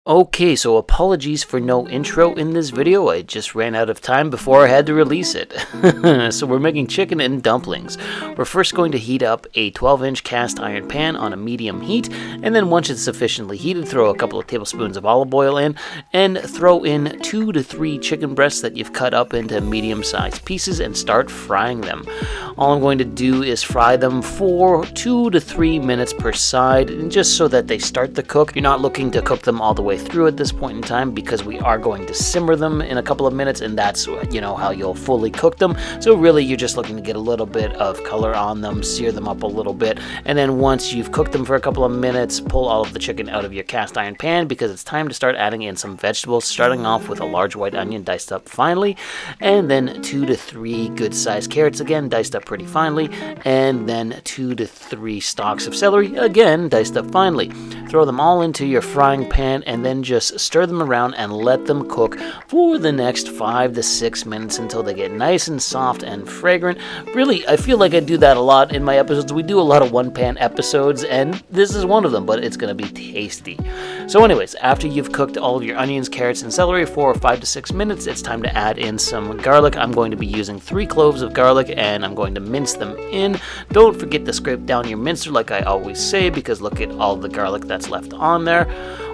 Okay, so apologies for no intro in this video. I just ran out of time before I had to release it. So we're making chicken and dumplings. We're first going to heat up a 12-inch cast iron pan on a medium heat, and then once it's sufficiently heated, throw a couple of tablespoons of olive oil in, and throw in 2 to 3 chicken breasts that you've cut up into medium-sized pieces and start frying them. All I'm going to do is fry them for 2 to 3 minutes per side, and just so that they start to cook. You're not looking to cook them all the way through at this point in time because we are going to simmer them in a couple of minutes, and that's how you'll fully cook them. So really you're just looking to get a little bit of color on them, sear them up a little bit, and then once you've cooked them for a couple of minutes, pull all of the chicken out of your cast iron pan because it's time to start adding in some vegetables, starting off with a large white onion diced up finely, and then 2 to 3 good sized carrots, again diced up pretty finely, and then 2 to 3 stalks of celery, again diced up finely. Throw them all into your frying pan and then just stir them around and let them cook for the next 5 to 6 minutes until they get nice and soft and fragrant. Really, I feel like I do that a lot in my episodes. We do a lot of one-pan episodes, and this is one of them, but it's going to be tasty. So anyways, after you've cooked all of your onions, carrots, and celery for 5 to 6 minutes, it's time to add in some garlic. I'm going to be using 3 cloves of garlic, and I'm going to mince them in. Don't forget to scrape down your mincer like I always say, because look at all the garlic that's left on there.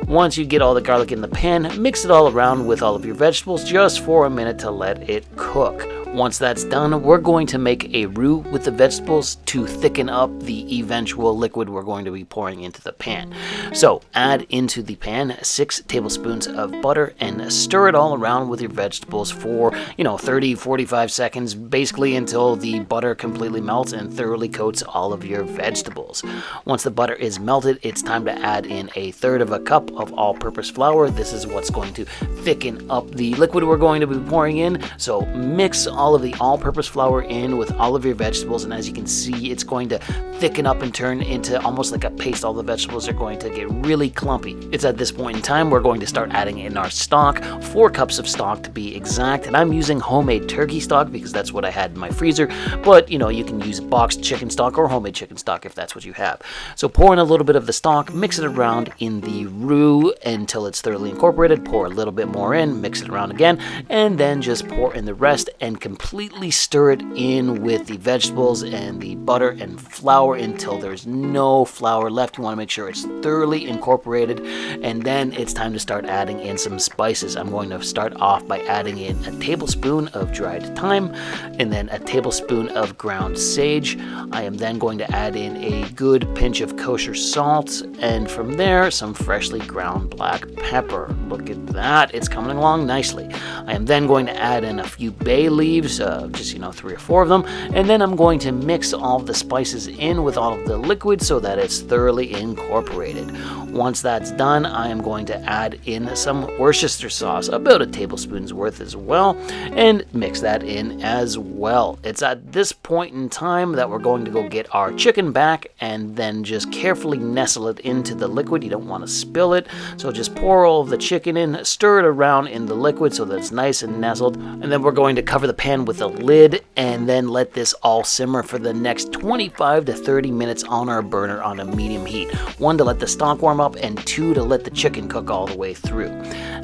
Once you get all the garlic in the pan, mix it all around with all of your vegetables just for a minute to let it cook. Once that's done, we're going to make a roux with the vegetables to thicken up the eventual liquid we're going to be pouring into the pan. So add into the pan 6 tablespoons of butter and stir it all around with your vegetables for 30-45 seconds, basically until the butter completely melts and thoroughly coats all of your vegetables. Once the butter is melted, it's time to add in 1/3 cup of all-purpose flour. This is what's going to thicken up the liquid we're going to be pouring in. So mix all of the all-purpose flour in with all of your vegetables, and as you can see, it's going to thicken up and turn into almost like a paste. All the vegetables are going to get really clumpy. It's at this point in time we're going to start adding in our stock, 4 cups of stock to be exact, and I'm using homemade turkey stock because that's what I had in my freezer, but you can use boxed chicken stock or homemade chicken stock if that's what you have. So pour in a little bit of the stock, mix it around in the roux until it's thoroughly incorporated, pour a little bit more in, mix it around again, and then just pour in the rest and completely stir it in with the vegetables and the butter and flour until there's no flour left. You want to make sure it's thoroughly incorporated, and then it's time to start adding in some spices. I'm going to start off by adding in a tablespoon of dried thyme and then a tablespoon of ground sage. I am then going to add in a good pinch of kosher salt, and from there some freshly ground black pepper. Look at that, it's coming along nicely. I am then going to add in a few bay leaves, just 3 or 4 of them, and then I'm going to mix all of the spices in with all of the liquid so that it's thoroughly incorporated. Once that's done, I am going to add in some Worcestershire sauce, about a tablespoon's worth as well, and mix that in as well. It's at this point in time that we're going to go get our chicken back and then just carefully nestle it into the liquid. You don't want to spill it, so just pour all of the chicken in, stir it around in the liquid so that it's nice and nestled, and then we're going to cover the pan with a lid and then let this all simmer for the next 25 to 30 minutes on our burner on a medium heat. 1 to let the stock warm up, and 2 to let the chicken cook all the way through.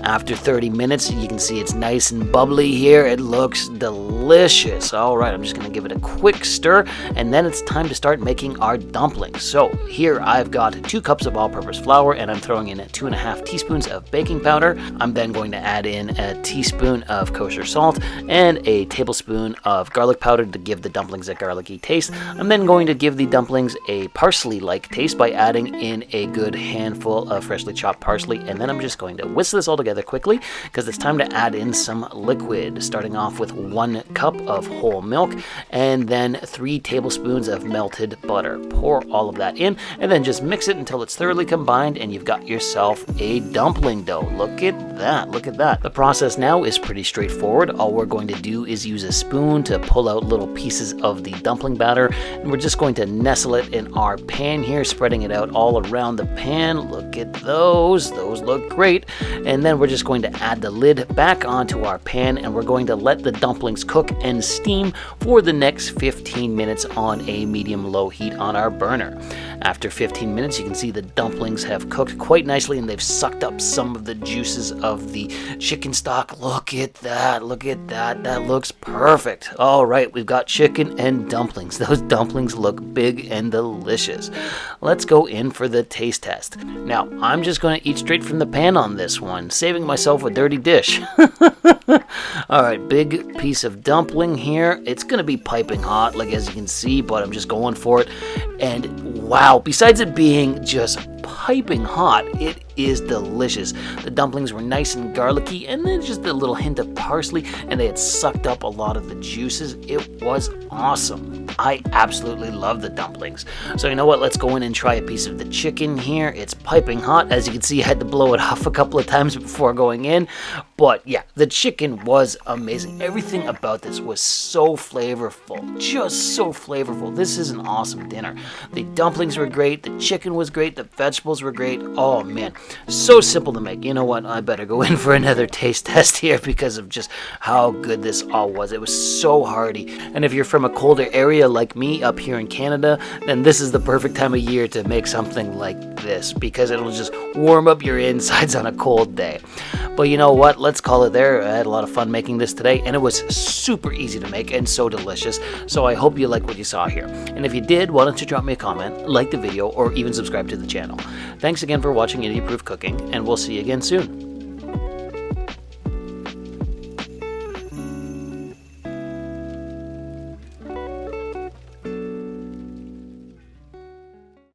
After 30 minutes, you can see it's nice and bubbly here. It looks delicious. All right, I'm just going to give it a quick stir, and then it's time to start making our dumplings. So here I've got 2 cups of all-purpose flour, and I'm throwing in 2.5 teaspoons of baking powder. I'm then going to add in a teaspoon of kosher salt and a tablespoon of garlic powder to give the dumplings a garlicky taste. I'm then going to give the dumplings a parsley-like taste by adding in a good handful of freshly chopped parsley, and then I'm just going to whisk this all together quickly because it's time to add in some liquid, starting off with 1 cup of whole milk and then 3 tablespoons of melted butter. Pour all of that in and then just mix it until it's thoroughly combined, and you've got yourself a dumpling dough. Look at that, look at that. The process now is pretty straightforward. All we're going to do is use a spoon to pull out little pieces of the dumpling batter, and we're just going to nestle it in our pan here, spreading it out all around the pan. Look at those look great. And then we're just going to add the lid back onto our pan, and we're going to let the dumplings cook and steam for the next 15 minutes on a medium-low heat on our burner. After 15 minutes, you can see the dumplings have cooked quite nicely, and they've sucked up some of the juices of the chicken stock. Look at that, that looks perfect. All right, we've got chicken and dumplings. Those dumplings look big and delicious. Let's go in for the taste test. Now, I'm just going to eat straight from the pan on this one, saving myself a dirty dish. All right, big piece of dumpling here. It's going to be piping hot, like as you can see, but I'm just going for it. And wow, besides it being just piping hot, it is delicious. The dumplings were nice and garlicky, and then just a little hint of parsley, and they had sucked up a lot of the juices. It was awesome. I absolutely love the dumplings. So you know what, let's go in and try a piece of the chicken here. It's piping hot. As you can see, I had to blow it off a couple of times before going in, but yeah, the chicken was amazing. Everything about this was so flavorful, just so flavorful. This is an awesome dinner. The dumplings were great, the chicken was great, the vegetables were great. Oh man, so simple to make. You know what, I better go in for another taste test here because of just how good this all was. It was so hearty, and if you're from a colder area like me up here in Canada, then this is the perfect time of year to make something like this because it'll just warm up your insides on a cold day. But you know what, let's call it there. I had a lot of fun making this today, and it was super easy to make and so delicious. So I hope you like what you saw here, and if you did, why don't you drop me a comment, like the video, or even subscribe to the channel. Thanks again for watching Indie Proof Cooking, and we'll see you again soon.